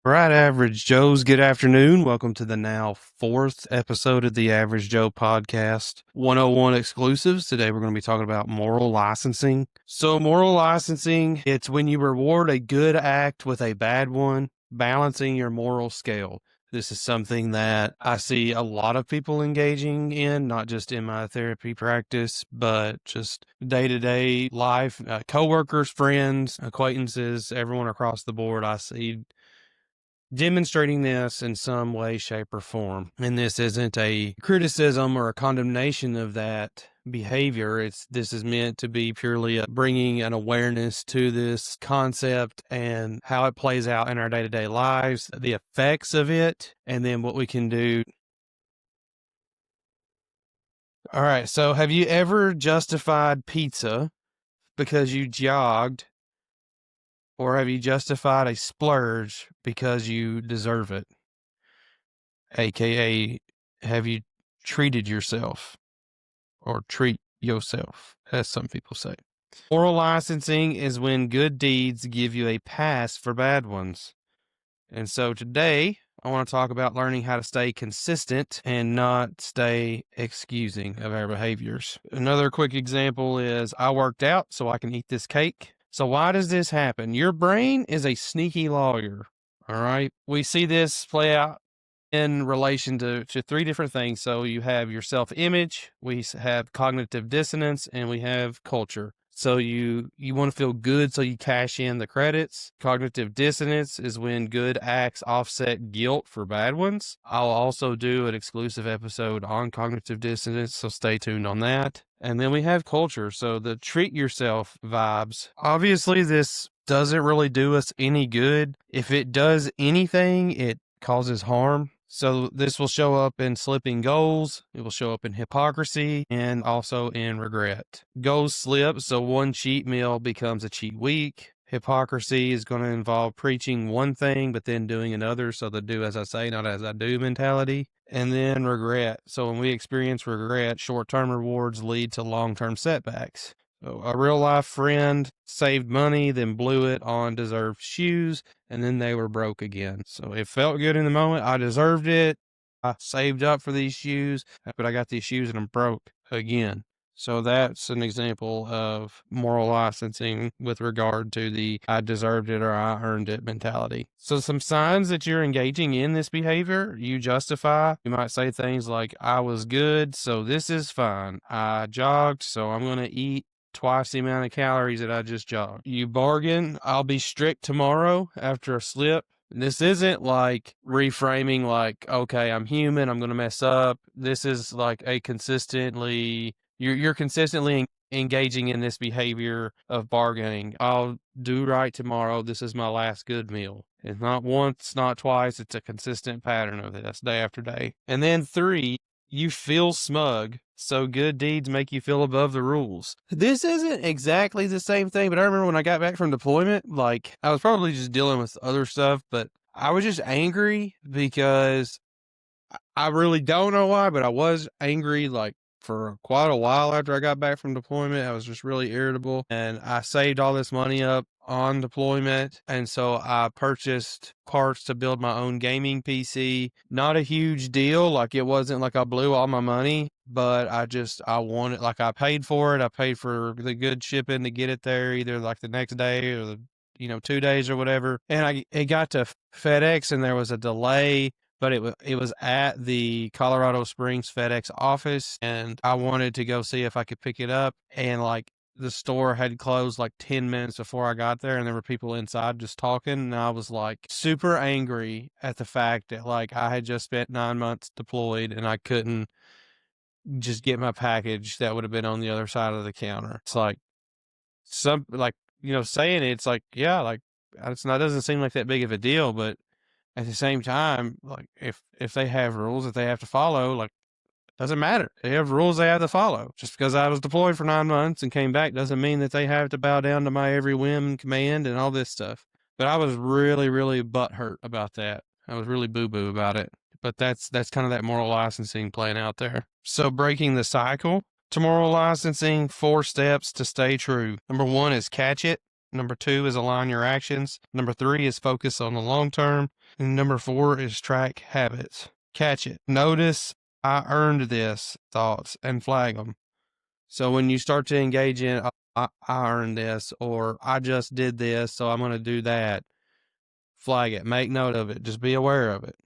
Right, Average Joes, good afternoon. Welcome to the now fourth episode of the Average Joe podcast. 101 exclusives. Today we're going to be talking about moral licensing. So, moral licensing, it's when you reward a good act with a bad one, balancing your moral scale. This is something that I see a lot of people engaging in, not just in my therapy practice, but just day-to-day life, coworkers, friends, acquaintances, everyone across the board. I see demonstrating this in some way, shape, or form. And this isn't a criticism or a condemnation of that behavior. This is meant to be purely bringing an awareness to this concept and how it plays out in our day-to-day lives, the effects of it, and then what we can do. All right. So have you ever justified pizza because you jogged, or have you justified a splurge because you deserve it? AKA, have you treated yourself or treat yourself, as some people say? Moral licensing is when good deeds give you a pass for bad ones. And so today, I want to talk about learning how to stay consistent and not stay excusing of our behaviors. Another quick example is I worked out so I can eat this cake. So why does this happen? Your brain is a sneaky lawyer. All right. We see this play out in relation to three different things. So you have your self-image, we have cognitive dissonance, and we have culture. So you want to feel good, so you cash in the credits. Cognitive dissonance is when good acts offset guilt for bad ones. I'll also do an exclusive episode on cognitive dissonance, so stay tuned on that. And then we have culture, so the treat yourself vibes. Obviously, this doesn't really do us any good. If it does anything, it causes harm. So this will show up in slipping goals, it will show up in hypocrisy, and also in regret. Goals slip, so one cheat meal becomes a cheat week. Hypocrisy is going to involve preaching one thing, but then doing another, so the do as I say, not as I do mentality. And then regret. So when we experience regret, short-term rewards lead to long-term setbacks. So a real life friend saved money, then blew it on deserved shoes, and then they were broke again. So it felt good in the moment. I deserved it. I saved up for these shoes, but I got these shoes and I'm broke again. So that's an example of moral licensing with regard to the I deserved it or I earned it mentality. So some signs that you're engaging in this behavior, you justify. You might say things like, I was good, so this is fine. I jogged, so I'm going to eat twice the amount of calories that I just jogged. You bargain, I'll be strict tomorrow after a slip. This isn't like reframing like, okay, I'm human, I'm going to mess up. This is like a consistently, you're consistently engaging in this behavior of bargaining. I'll do right tomorrow. This is my last good meal. It's not once, not twice. It's a consistent pattern of this day after day. And then 3, you feel smug, so good deeds make you feel above the rules. This isn't exactly the same thing, but I remember when I got back from deployment, like I was probably just dealing with other stuff, but I was just angry because I really don't know why, but I was angry like for quite a while after I got back from deployment. I was just really irritable, and I saved all this money up on deployment, and so I purchased parts to build my own gaming PC. Not a huge deal, like it wasn't like I blew all my money, but I wanted, like I paid for it. I paid for the good shipping to get it there either like the next day or the 2 days or whatever. And it got to FedEx and there was a delay, but it was at the Colorado Springs FedEx office, and I wanted to go see if I could pick it up. And like the store had closed like 10 minutes before I got there, and there were people inside just talking. And I was like super angry at the fact that like I had just spent 9 months deployed and I couldn't just get my package that would have been on the other side of the counter. It's like saying it, it's like, yeah, like it's not, doesn't seem like that big of a deal, but at the same time, like if they have rules that they have to follow, like doesn't matter. They have rules they have to follow. Just because I was deployed for 9 months and came back doesn't mean that they have to bow down to my every whim and command and all this stuff. But I was really, really butthurt about that. I was really boo-boo about it. But that's kind of that moral licensing playing out there. So breaking the cycle to moral licensing, 4 steps to stay true. Number 1 is catch it. Number 2 is align your actions. Number 3 is focus on the long term. And number 4 is track habits. Catch it. Notice I earned this thoughts and flag them. So when you start to engage in, I earned this, or I just did this, so I'm going to do that, flag it. Make note of it. Just be aware of it.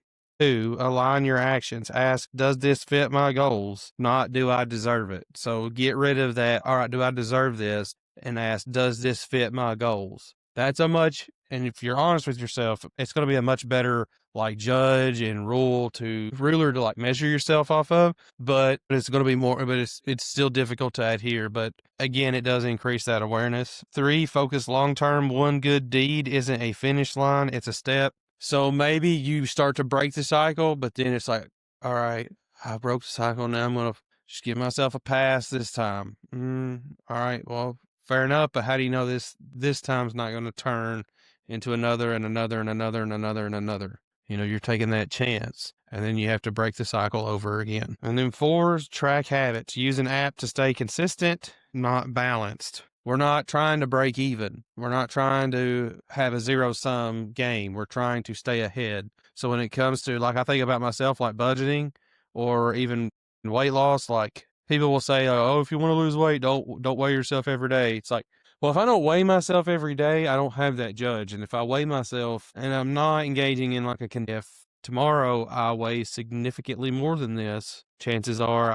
2, align your actions. Ask, does this fit my goals? Not, do I deserve it? So get rid of that. All right, do I deserve this? And ask, does this fit my goals? That's a much, and if you're honest with yourself, it's going to be a much better like judge and ruler to like measure yourself off of, but it's going to be more, but it's still difficult to adhere. But again, it does increase that awareness. 3, focus long-term. One good deed isn't a finish line. It's a step. So maybe you start to break the cycle, but then it's like, all right, I broke the cycle. Now I'm going to just give myself a pass this time. All right, well, fair enough. But how do you know this time's not going to turn into another and another and another and another and another? You know, you're taking that chance, and then you have to break the cycle over again. And then 4 is track habits. Use an app to stay consistent, not balanced. We're not trying to break even. We're not trying to have a zero-sum game. We're trying to stay ahead. So when it comes to, like, I think about myself, like budgeting or even weight loss, like people will say, oh, if you want to lose weight, don't weigh yourself every day. It's like, well, if I don't weigh myself every day, I don't have that judge. And if I weigh myself and I'm not engaging in like if tomorrow I weigh significantly more than this, chances are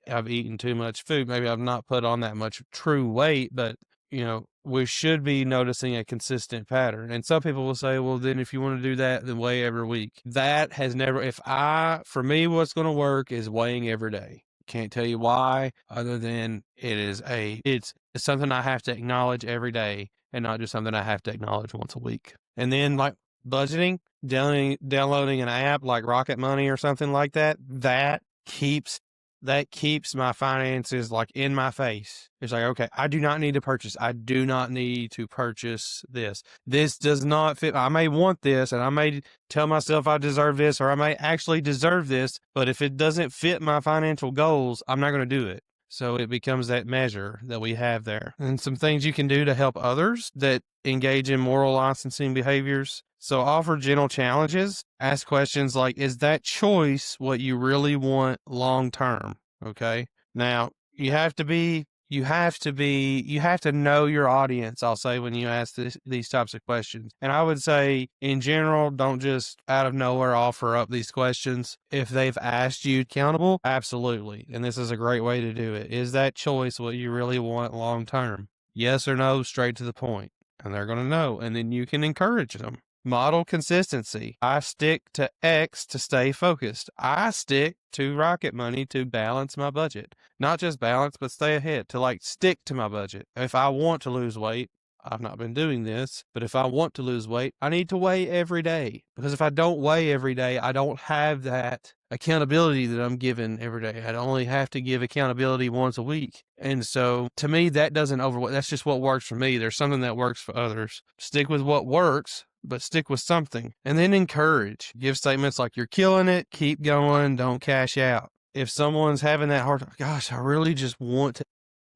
I've eaten too much food. Maybe I've not put on that much true weight, but you know, we should be noticing a consistent pattern. And some people will say, well, then if you want to do that, then weigh every week. That has never, for me, what's going to work is weighing every day. Can't tell you why, other than it's something I have to acknowledge every day and not just something I have to acknowledge once a week. And then like budgeting, downloading an app like Rocket Money or something like that, that keeps my finances like in my face. It's like, okay, I do not need to purchase. I do not need to purchase this. This does not fit. I may want this and I may tell myself I deserve this, or I may actually deserve this, but if it doesn't fit my financial goals, I'm not going to do it. So it becomes that measure that we have there. And some things you can do to help others that engage in moral licensing behaviors. So offer gentle challenges. Ask questions like, is that choice what you really want long term? Okay. Now you have to know your audience, I'll say, when you ask these types of questions. And I would say, in general, don't just out of nowhere offer up these questions. If they've asked you accountable, absolutely. And this is a great way to do it. Is that choice what you really want long term? Yes or no, straight to the point. And they're going to know. And then you can encourage them. Model consistency. I stick to X to stay focused. I stick to Rocket Money to balance my budget. Not just balance, but stay ahead, to like stick to my budget. If I want to lose weight, I've not been doing this, but if I want to lose weight, I need to weigh every day. Because if I don't weigh every day, I don't have that accountability that I'm given every day. I'd only have to give accountability once a week. And so to me, that doesn't overweigh. That's just what works for me. There's something that works for others. Stick with what works, but stick with something. And then encourage. Give statements like, you're killing it, keep going, don't cash out. If someone's having that hard time, gosh, I really just want to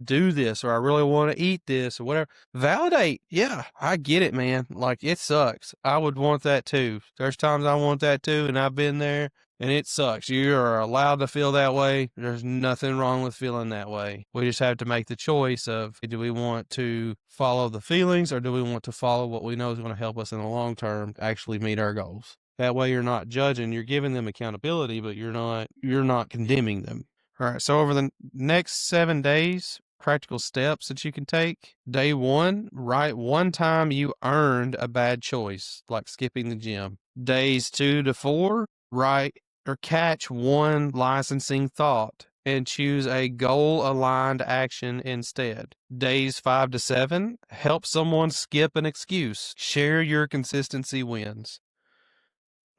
do this, or I really want to eat this, or whatever, validate. Yeah, I get it, man. Like, it sucks. I would want that too. There's times I want that too, and I've been there, and it sucks. You are allowed to feel that way. There's nothing wrong with feeling that way. We just have to make the choice of, do we want to follow the feelings, or do we want to follow what we know is going to help us in the long term actually meet our goals? That way you're not judging, you're giving them accountability, but you're not condemning them. All right, so over the next 7 days, practical steps that you can take. Day 1, write one time you earned a bad choice, like skipping the gym. Days 2 to 4, write or catch one licensing thought and choose a goal-aligned action instead. Days 5 to 7, help someone skip an excuse. Share your consistency wins.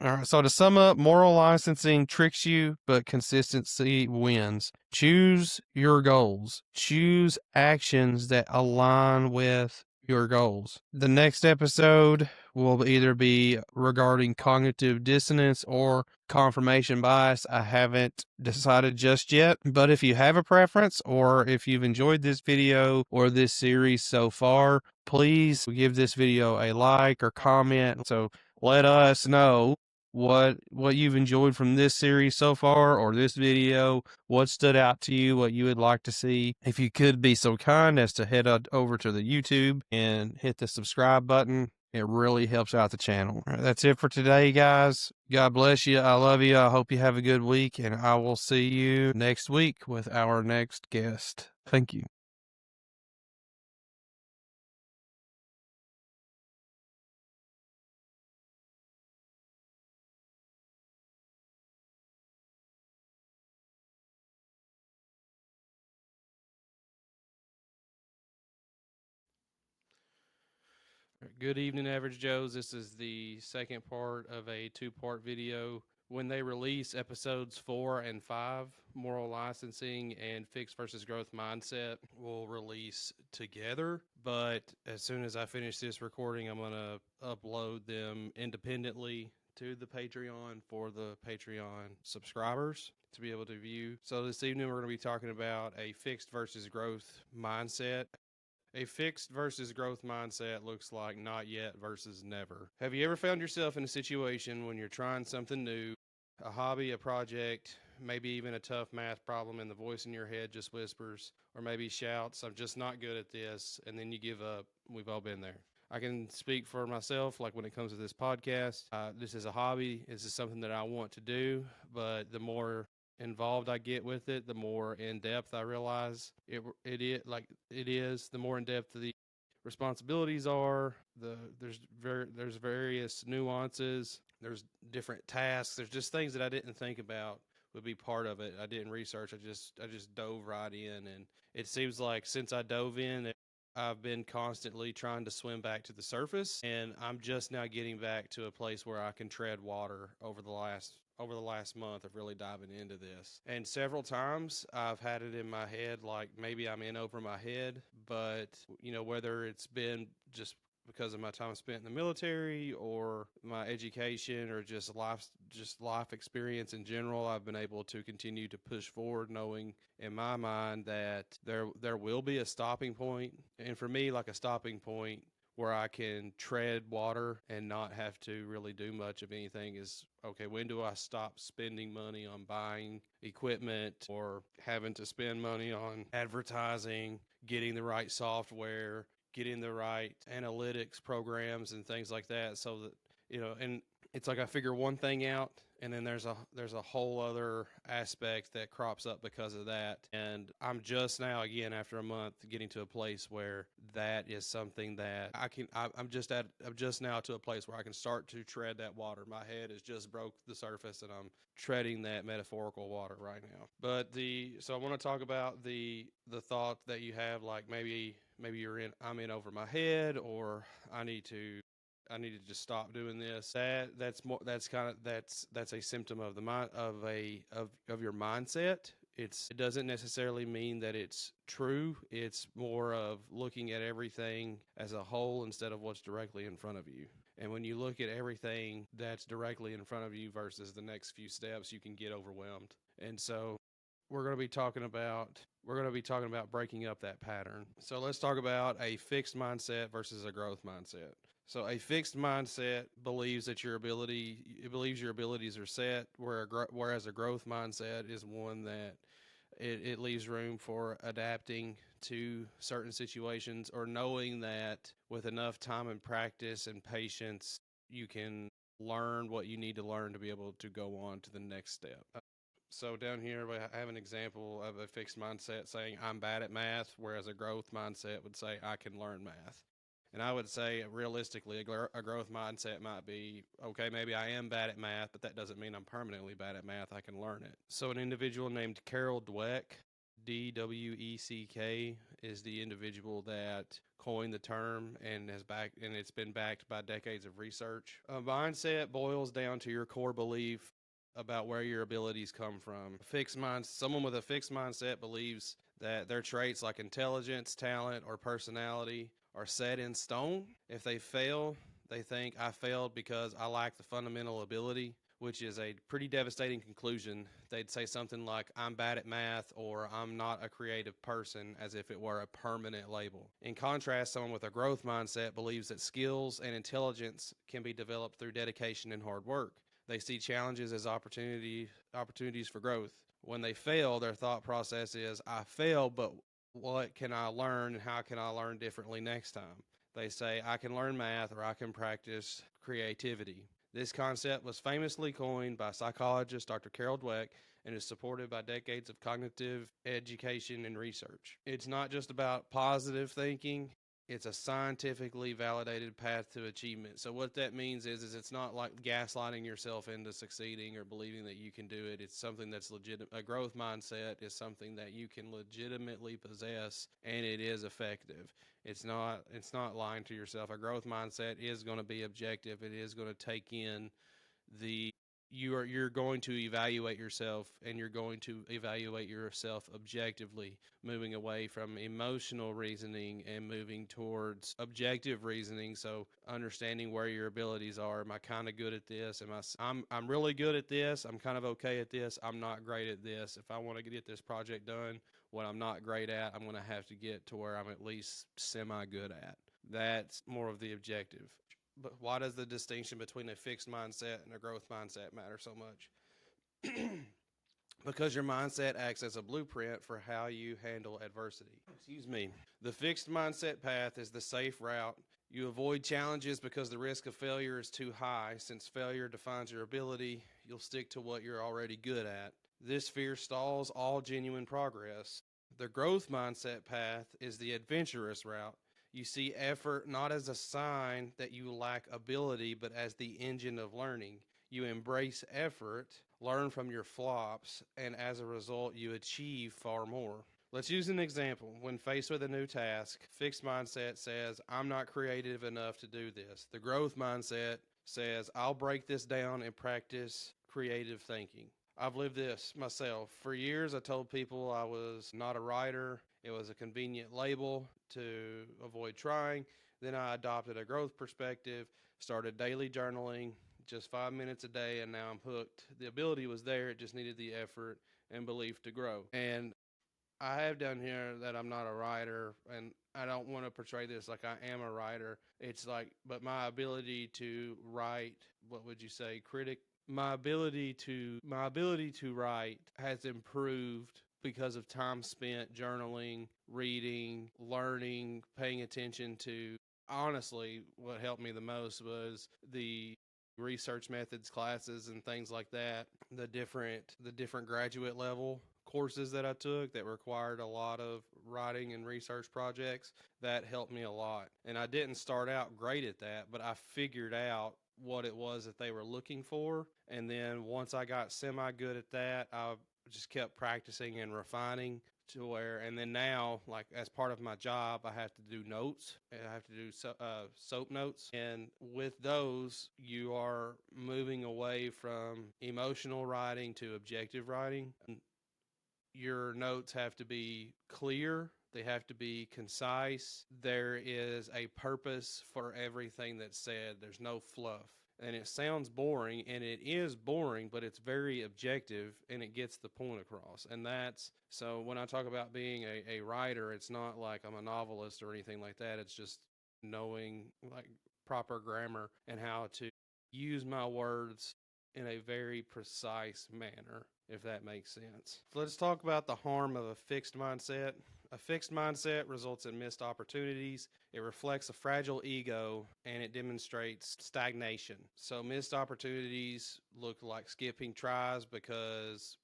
All right, so to sum up, moral licensing tricks you, but consistency wins. Choose your goals. Choose actions that align with your goals. The next episode will either be regarding cognitive dissonance or confirmation bias. I haven't decided just yet, but if you have a preference or if you've enjoyed this video or this series so far, please give this video a like or comment. So let us know what you've enjoyed from this series so far or this video, what stood out to you, what you would like to see. If you could be so kind as to head over to the YouTube and hit the subscribe button, it really helps out the channel. All right, that's it for today, guys. God bless you. I love you. I hope you have a good week, and I will see you next week with our next guest. Thank you. Good evening, Average Joes. This is the second part of a two-part video. When they release episodes 4 and 5, moral licensing and fixed versus growth mindset will release together. But as soon as I finish this recording, I'm going to upload them independently to the Patreon for the Patreon subscribers to be able to view. So this evening, we're going to be talking about a fixed versus growth mindset. A fixed versus growth mindset looks like not yet versus never. Have you ever found yourself in a situation when you're trying something new, a hobby, a project, maybe even a tough math problem, and the voice in your head just whispers or maybe shouts, "I'm just not good at this," and then you give up? We've all been there. I can speak for myself, like when it comes to this podcast. This is a hobby. This is something that I want to do, but the more involved I get with it, the more in depth I realize it is. The more in depth the responsibilities are, there's various nuances. There's different tasks. There's just things that I didn't think about would be part of it. I didn't research. I just dove right in, and it seems like since I dove in, I've been constantly trying to swim back to the surface, and I'm just now getting back to a place where I can tread water over the last month of really diving into this. And several times I've had it in my head like maybe I'm in over my head, but whether it's been just because of my time spent in the military or my education or just life experience in general, I've been able to continue to push forward, knowing in my mind that there will be a stopping point, and for me, like a stopping point where I can tread water and not have to really do much of anything is, okay, when do I stop spending money on buying equipment or having to spend money on advertising, getting the right software, getting the right analytics programs and things like that, so that and it's like I figure one thing out, and then there's a whole other aspect that crops up because of that. And I'm just now, again, after a month, getting to a place where that is something that I'm just now to a place where I can start to tread that water. My head has just broke the surface, and I'm treading that metaphorical water right now. But so I want to talk about the thought that you have, like maybe I'm in over my head, or I need to just stop doing this. That's a symptom of the mind of your mindset. It doesn't necessarily mean that it's true. It's more of looking at everything as a whole instead of what's directly in front of you. And when you look at everything that's directly in front of you versus the next few steps, you can get overwhelmed. And so we're going to be talking about breaking up that pattern. So let's talk about a fixed mindset versus a growth mindset. So a fixed mindset believes your abilities are set, whereas a growth mindset is one that it leaves room for adapting to certain situations, or knowing that with enough time and practice and patience, you can learn what you need to learn to be able to go on to the next step. So down here, I have an example of a fixed mindset saying I'm bad at math, whereas a growth mindset would say I can learn math. And I would say, realistically, a growth mindset might be, okay, maybe I am bad at math, but that doesn't mean I'm permanently bad at math. I can learn it. So an individual named Carol Dweck, Dweck, is the individual that coined the term, and it's been backed by decades of research. A mindset boils down to your core belief about where your abilities come from. Someone with a fixed mindset believes that their traits like intelligence, talent, or personality are set in stone. If they fail, they think I failed because I lack the fundamental ability, which is a pretty devastating conclusion. They'd say something like, I'm bad at math or I'm not a creative person, as if it were a permanent label. In contrast, someone with a growth mindset believes that skills and intelligence can be developed through dedication and hard work. They see challenges as opportunities for growth. When they fail, their thought process is, I failed, but what can I learn and how can I learn differently next time? They say, I can learn math or I can practice creativity. This concept was famously coined by psychologist Dr. Carol Dweck and is supported by decades of cognitive education and research. It's not just about positive thinking, it's a scientifically validated path to achievement. So what that means is it's not like gaslighting yourself into succeeding or believing that you can do it. It's something that's legitimate. A growth mindset is something that you can legitimately possess, and it is effective. It's not lying to yourself. A growth mindset is going to be objective. It is going to take in the you're going to evaluate yourself, and you're going to evaluate yourself objectively, moving away from emotional reasoning and moving towards objective reasoning. So understanding where your abilities are. Am I kind of good at this? I'm really good at this. I'm kind of okay at this. I'm not great at this. If I want to get this project done, what I'm not great at, I'm going to have to get to where I'm at least semi good at. That's more of the objective. But why does the distinction between a fixed mindset and a growth mindset matter so much? Because your mindset acts as a blueprint for how you handle adversity. Excuse me. The fixed mindset path is the safe route. You avoid challenges because the risk of failure is too high. Since failure defines your ability, you'll stick to what you're already good at. This fear stalls all genuine progress. The growth mindset path is the adventurous route. You see effort not as a sign that you lack ability, but as the engine of learning. You embrace effort, learn from your flops, and as a result, you achieve far more. Let's use an example. When faced with a new task, fixed mindset says, I'm not creative enough to do this. The growth mindset says, I'll break this down and practice creative thinking. I've lived this myself. For years, I told people I was not a writer. It was a convenient label to avoid trying. Then I adopted a growth perspective, started daily journaling, just 5 minutes a day, and now I'm hooked. The ability was there, it just needed the effort and belief to grow. And I have done here that I'm not a writer, and I don't want to portray this like I am a writer. It's like, but my ability to write, what would you say, my ability to write has improved because of time spent journaling, reading, learning, paying attention to. Honestly, what helped me the most was the research methods classes and things like that. The different graduate level courses that I took that required a lot of writing and research projects, that helped me a lot. And I didn't start out great at that, but I figured out what it was that they were looking for. And then once I got semi good at that, I just kept practicing and refining to where, and then now, like as part of my job, I have to do notes. I have to do soap notes. And with those, you are moving away from emotional writing to objective writing. Your notes have to be clear, they have to be concise. There is a purpose for everything that's said, there's no fluff. And it sounds boring, and it is boring, but it's very objective and it gets the point across. And that's so when I talk about being a writer, it's not like I'm a novelist or anything like that. It's just knowing like proper grammar and how to use my words in a very precise manner, if that makes sense. So let's talk about the harm of a fixed mindset. A fixed mindset results in missed opportunities. It reflects a fragile ego and it demonstrates stagnation. So missed opportunities look like skipping tries because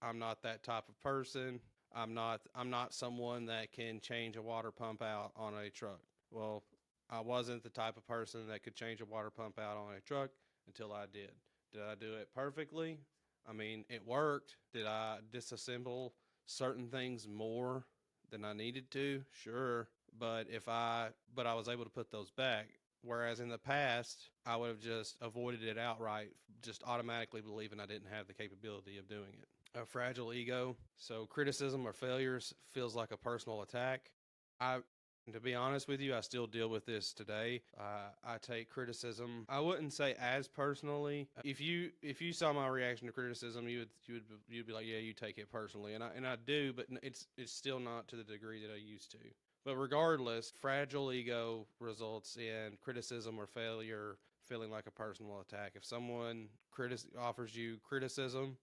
I'm not that type of person. I'm not someone that can change a water pump out on a truck. Well, I wasn't the type of person that could change a water pump out on a truck until I did. Did I do it perfectly? I mean, it worked. Did I disassemble certain things more than I needed to? Sure. But I was able to put those back. Whereas in the past, I would have just avoided it outright, just automatically believing I didn't have the capability of doing it. A fragile ego. So criticism or failures feels like a personal attack. I And to be honest with you, I still deal with this today. I take criticism. I wouldn't say as personally. If you saw my reaction to criticism, you'd be like, yeah, you take it personally, and I do, but it's still not to the degree that I used to. But regardless, fragile ego results in criticism or failure feeling like a personal attack. If someone offers you criticism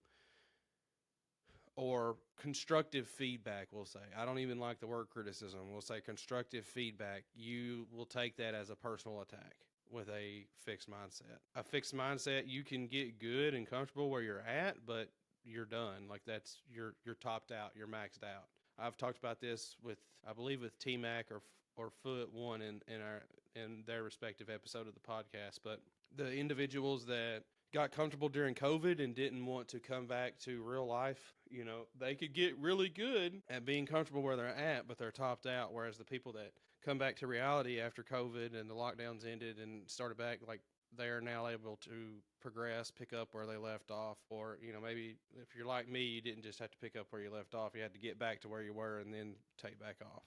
or constructive feedback, we'll say. I don't even like the word criticism. We'll say constructive feedback. You will take that as a personal attack with a fixed mindset. A fixed mindset, you can get good and comfortable where you're at, but you're done. Like that's you're topped out, you're maxed out. I've talked about this with I believe with T Mac or Foot One in their respective episode of the podcast, but the individuals that got comfortable during COVID and didn't want to come back to real life, they could get really good at being comfortable where they're at, but they're topped out. Whereas the people that come back to reality after COVID and the lockdowns ended and started back, like they are now able to progress, pick up where they left off. Or, maybe if you're like me, you didn't just have to pick up where you left off. You had to get back to where you were and then take back off.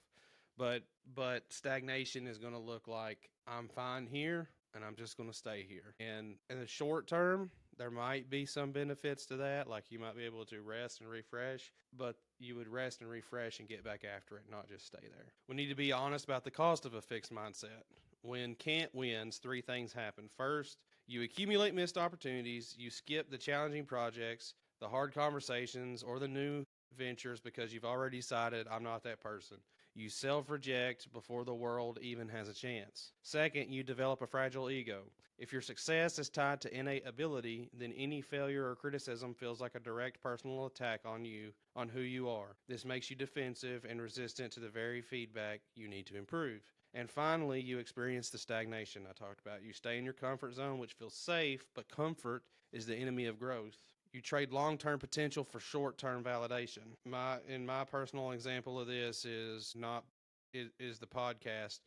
But stagnation is going to look like I'm fine here and I'm just going to stay here. And in the short term, there might be some benefits to that. Like you might be able to rest and refresh, but you would rest and refresh and get back after it, not just stay there. We need to be honest about the cost of a fixed mindset. When can't wins, three things happen. First, you accumulate missed opportunities, you skip the challenging projects, the hard conversations, or the new ventures because you've already decided I'm not that person. You self-reject before the world even has a chance. Second, you develop a fragile ego. If your success is tied to innate ability, then any failure or criticism feels like a direct personal attack on you, on who you are. This makes you defensive and resistant to the very feedback you need to improve. And finally, you experience the stagnation I talked about. You stay in your comfort zone, which feels safe, but comfort is the enemy of growth. You trade long-term potential for short-term validation. My personal example of this is the podcast.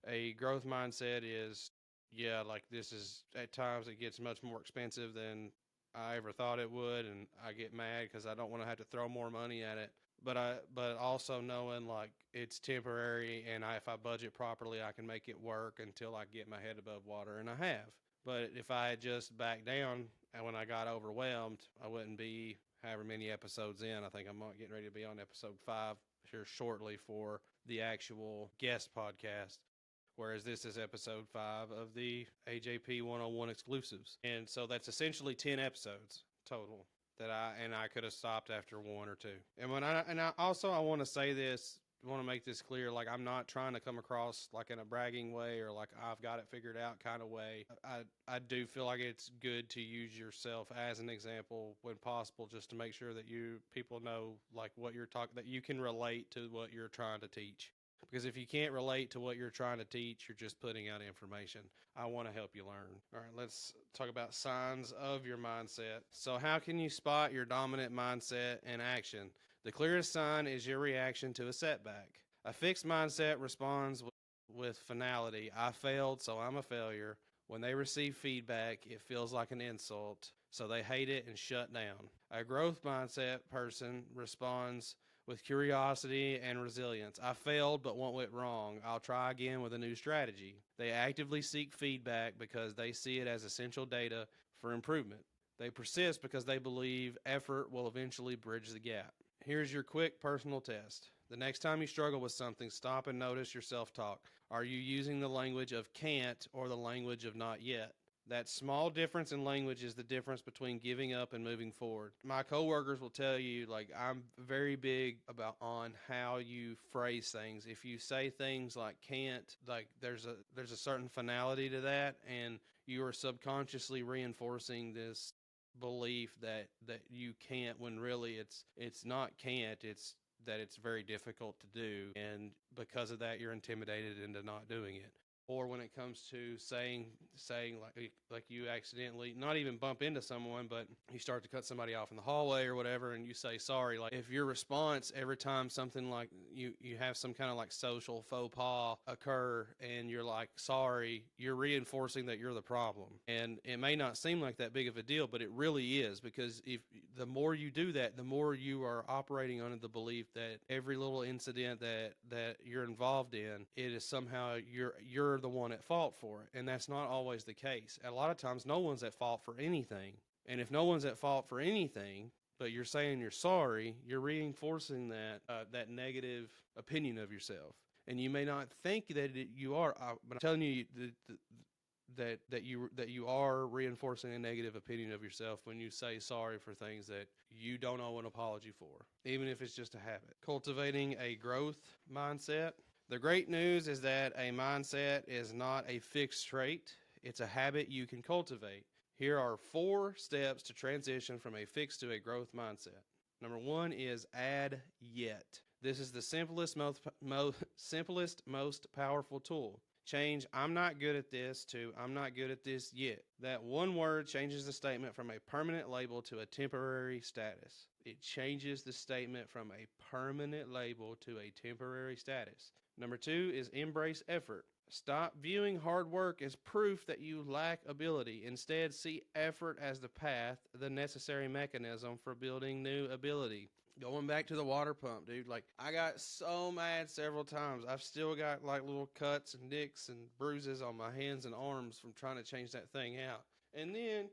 A growth mindset is, yeah, like this is at times it gets much more expensive than I ever thought it would, and I get mad because I don't want to have to throw more money at it. But also knowing like it's temporary, and if I budget properly, I can make it work until I get my head above water, and I have. But if I had just backed down and when I got overwhelmed, I wouldn't be however many episodes in. I think I'm getting ready to be on episode 5 here shortly for the actual guest podcast. Whereas this is episode 5 of the AJP 101 exclusives. And so that's essentially 10 episodes total that I could have stopped after 1 or 2. And I want to say this, want to make this clear, like I'm not trying to come across like in a bragging way or like I've got it figured out kind of way. I do feel like it's good to use yourself as an example when possible, just to make sure that people know like what you're talking, that you can relate to what you're trying to teach. Because if you can't relate to what you're trying to teach, you're just putting out information. I want to help you learn. All right, let's talk about signs of your mindset. So how can you spot your dominant mindset in action? The clearest sign is your reaction to a setback. A fixed mindset responds with finality. I failed, so I'm a failure. When they receive feedback, it feels like an insult, so they hate it and shut down. A growth mindset person responds with curiosity and resilience. I failed, but what went wrong? I'll try again with a new strategy. They actively seek feedback because they see it as essential data for improvement. They persist because they believe effort will eventually bridge the gap. Here's your quick personal test. The next time you struggle with something, stop and notice your self-talk. Are you using the language of can't or the language of not yet? That small difference in language is the difference between giving up and moving forward. My coworkers will tell you, like, I'm very big on how you phrase things. If you say things like can't, like there's a certain finality to that, and you are subconsciously reinforcing this belief that you can't, when really it's not can't, it's that it's very difficult to do, and because of that you're intimidated into not doing it. or when it comes to saying like you accidentally not even bump into someone, but you start to cut somebody off in the hallway or whatever, and you say sorry. Like if your response every time something like you have some kind of like social faux pas occur and you're like sorry, you're reinforcing that you're the problem. And it may not seem like that big of a deal, but it really is, because if the more you do that, the more you are operating under the belief that every little incident that you're involved in, it is somehow you're the one at fault for it. And that's not always the case. A lot of times no one's at fault for anything. And if no one's at fault for anything, but you're saying you're sorry, you're reinforcing that negative opinion of yourself. And you may not think that you are, but I'm telling you that you are reinforcing a negative opinion of yourself when you say sorry for things that you don't owe an apology for, even if it's just a habit. Cultivating a growth mindset. The great news is that a mindset is not a fixed trait. It's a habit you can cultivate. Here are 4 steps to transition from a fixed to a growth mindset. Number 1 is add yet. This is the simplest, most powerful tool. Change "I'm not good at this" to "I'm not good at this yet." That one word changes the statement from a permanent label to a temporary status. It changes the statement from a permanent label to a temporary status. Number 2 is embrace effort. Stop viewing hard work as proof that you lack ability. Instead, see effort as the path, the necessary mechanism for building new ability. Going back to the water pump, dude, like I got so mad several times. I've still got like little cuts and nicks and bruises on my hands and arms from trying to change that thing out. And then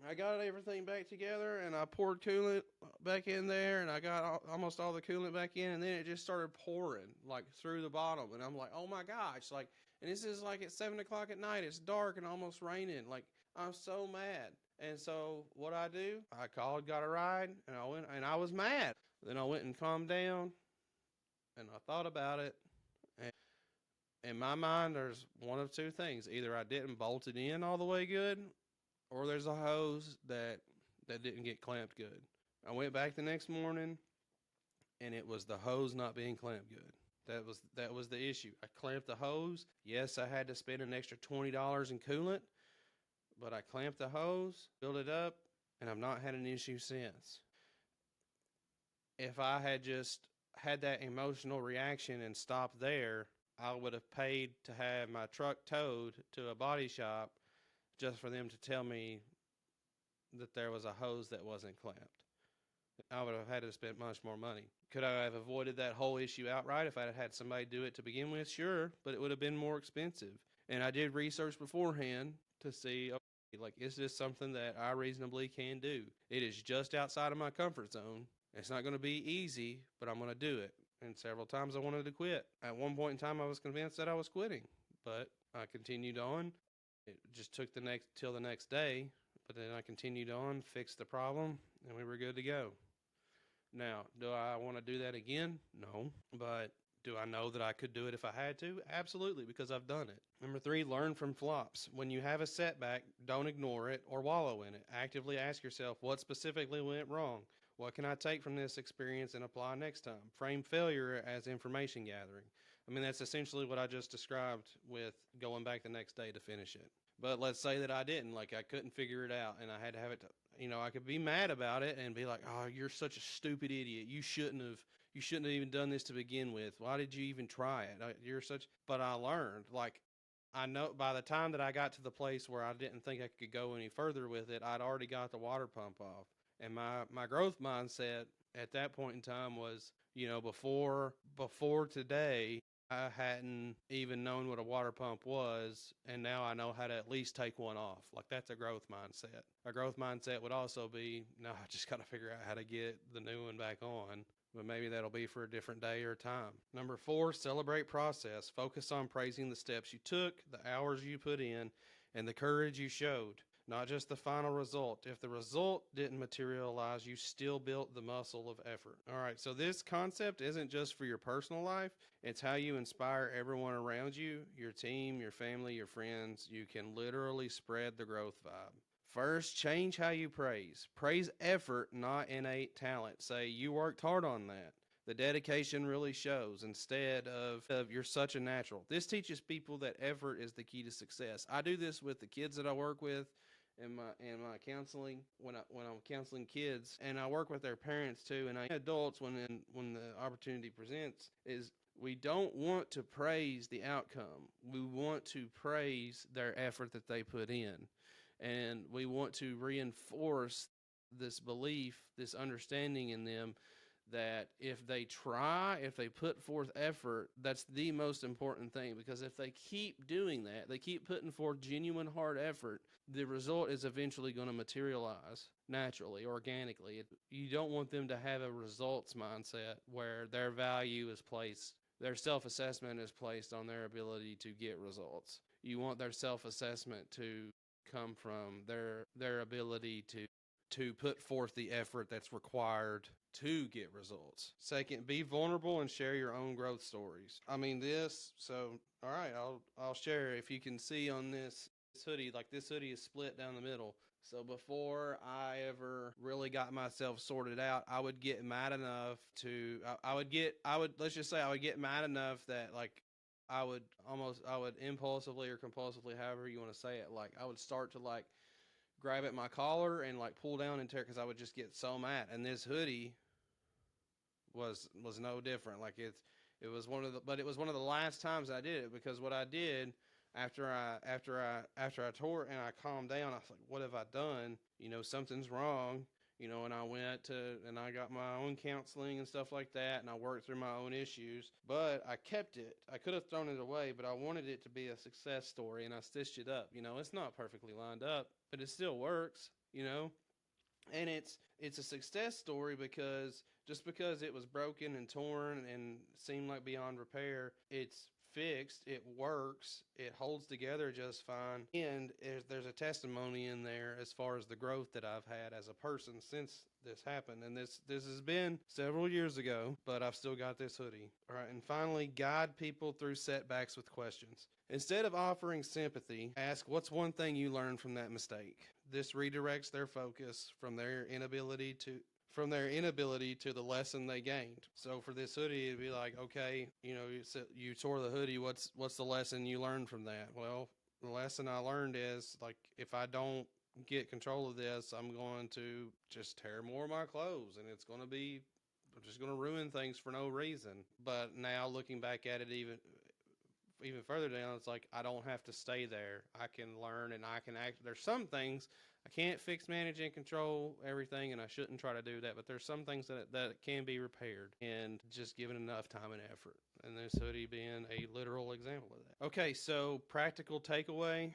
I got everything back together and I poured coolant back in there and I got almost all the coolant back in, and then it just started pouring like through the bottom. And I'm like, oh my gosh, like, and this is like at 7 o'clock at night. It's dark and almost raining. Like, I'm so mad. And so what I do, I called, got a ride, and I went, and I was mad. Then I went and calmed down and I thought about it. And in my mind, there's one of 2 things. Either I didn't bolt it in all the way good, or there's a hose that didn't get clamped good. I went back the next morning, and it was the hose not being clamped good. That was the issue. I clamped the hose. Yes, I had to spend an extra $20 in coolant, but I clamped the hose, built it up, and I've not had an issue since. If I had just had that emotional reaction and stopped there, I would have paid to have my truck towed to a body shop just for them to tell me that there was a hose that wasn't clamped. I would have had to spend much more money. Could I have avoided that whole issue outright if I had had somebody do it to begin with? Sure, but it would have been more expensive. And I did research beforehand to see, okay, like, is this something that I reasonably can do? It is just outside of my comfort zone. It's not going to be easy, but I'm going to do it. And several times I wanted to quit. At one point in time, I was convinced that I was quitting, but I continued on. It just took till the next day, but then I continued on, fixed the problem, and we were good to go. Now, do I want to do that again? No. But do I know that I could do it if I had to? Absolutely, because I've done it. Number 3, learn from flops. When you have a setback, don't ignore it or wallow in it. Actively ask yourself, what specifically went wrong? What can I take from this experience and apply next time? Frame failure as information gathering. I mean, that's essentially what I just described with going back the next day to finish it. But let's say that I didn't, like I couldn't figure it out and I had to have it, I could be mad about it and be like, oh, you're such a stupid idiot. You shouldn't have even done this to begin with. Why did you even try it? But I learned, like, I know by the time that I got to the place where I didn't think I could go any further with it, I'd already got the water pump off. And my growth mindset at that point in time was, before today, I hadn't even known what a water pump was, and now I know how to at least take one off. Like, that's a growth mindset. A growth mindset would also be, no, I just got to figure out how to get the new one back on, but maybe that'll be for a different day or time. Number 4, celebrate process. Focus on praising the steps you took, the hours you put in, and the courage you showed. Not just the final result. If the result didn't materialize, you still built the muscle of effort. All right, so this concept isn't just for your personal life. It's how you inspire everyone around you, your team, your family, your friends. You can literally spread the growth vibe. First, change how you praise. Praise effort, not innate talent. Say, you worked hard on that. The dedication really shows instead of you're such a natural. This teaches people that effort is the key to success. I do this with the kids that I work with in my counseling when I'm counseling kids, and I work with their parents too, and adults when the opportunity presents is we don't want to praise the outcome. We want to praise their effort that they put in. And we want to reinforce this belief, this understanding in them that if they try, if they put forth effort, that's the most important thing. Because if they keep doing that, they keep putting forth genuine hard effort, the result is eventually going to materialize naturally, organically. You don't want them to have a results mindset where their value is placed, their self-assessment is placed on their ability to get results. You want their self-assessment to come from their ability to put forth the effort that's required to get results. Second, be vulnerable and share your own growth stories. All right, I'll share. If you can see on this hoodie, like this hoodie is split down the middle. So before I ever really got myself sorted out, I would get mad enough let's just say I would get mad enough that like I would impulsively or compulsively, however you want to say it, like I would start to like grab at my collar and like pull down and tear, because I would just get so mad. And this hoodie was no different. Like it was one of the last times I did it, because what I did after I tore it and I calmed down, I was like, what have I done? Something's wrong. And I got my own counseling and stuff like that, and I worked through my own issues, but I kept it. I could have thrown it away, but I wanted it to be a success story, and I stitched it up. It's not perfectly lined up, but it still works, and it's a success story because just because it was broken and torn and seemed like beyond repair, it's fixed, it works, it holds together just fine, and there's a testimony in there as far as the growth that I've had as a person since this happened. And this has been several years ago, but I've still got this hoodie. All right, and finally, guide people through setbacks with questions. Instead of offering sympathy, ask what's one thing you learned from that mistake. This redirects their focus from their inability to the lesson they gained. So for this hoodie, it'd be like, okay, you tore the hoodie. What's the lesson you learned from that? Well, the lesson I learned is, like, if I don't get control of this, I'm going to just tear more of my clothes, and I'm just going to ruin things for no reason. But now looking back at it, even further down, it's like I don't have to stay there. I can learn, and I can act. There's some things I can't fix, manage, and control everything, and I shouldn't try to do that. But there's some things that can be repaired, and just given enough time and effort. And this hoodie being a literal example of that. Okay, so practical takeaway.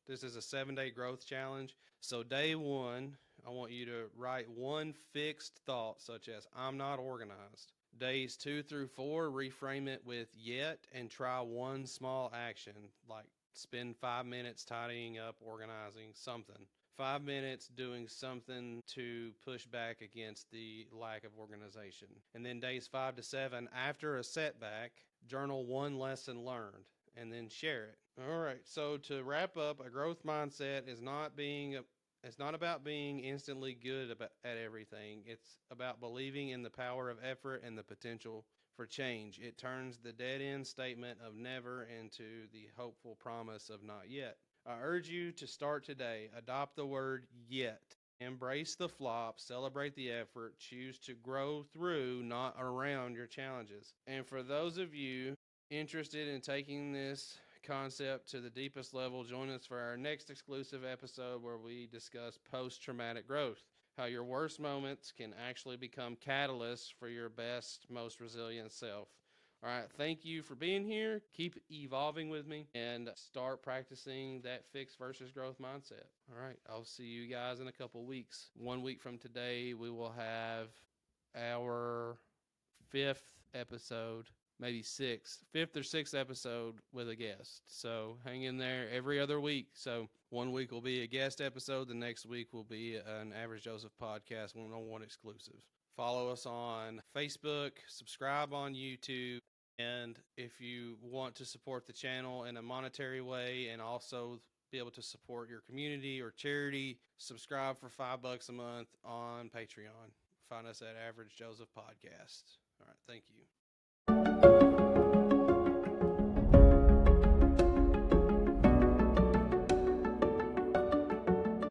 This is a 7-day growth challenge. So day 1, I want you to write one fixed thought, such as I'm not organized. Days 2 through 4, reframe it with yet, and try one small action, like spend 5 minutes tidying up, organizing something. 5 minutes doing something to push back against the lack of organization. And then days 5 to 7, after a setback, journal one lesson learned and then share it. All right, so to wrap up, a growth mindset is it's not about being instantly good at everything. It's about believing in the power of effort and the potential for change. It turns the dead-end statement of never into the hopeful promise of not yet. I urge you to start today. Adopt the word yet. Embrace the flop, celebrate the effort, choose to grow through, not around your challenges. And for those of you interested in taking this concept to the deepest level, join us for our next exclusive episode where we discuss post-traumatic growth, how your worst moments can actually become catalysts for your best, most resilient self. All right, thank you for being here. Keep evolving with me and start practicing that fixed versus growth mindset. All right, I'll see you guys in a couple weeks. 1 week from today, we will have our 5th episode, maybe 5th or 6th episode with a guest. So hang in there every other week. So 1 week will be a guest episode. The next week will be an Average Joseph podcast, one-on-one exclusive. Follow us on Facebook, subscribe on YouTube. And if you want to support the channel in a monetary way and also be able to support your community or charity, subscribe for $5 a month on Patreon. Find us at Average Joseph Podcast. All right, thank you.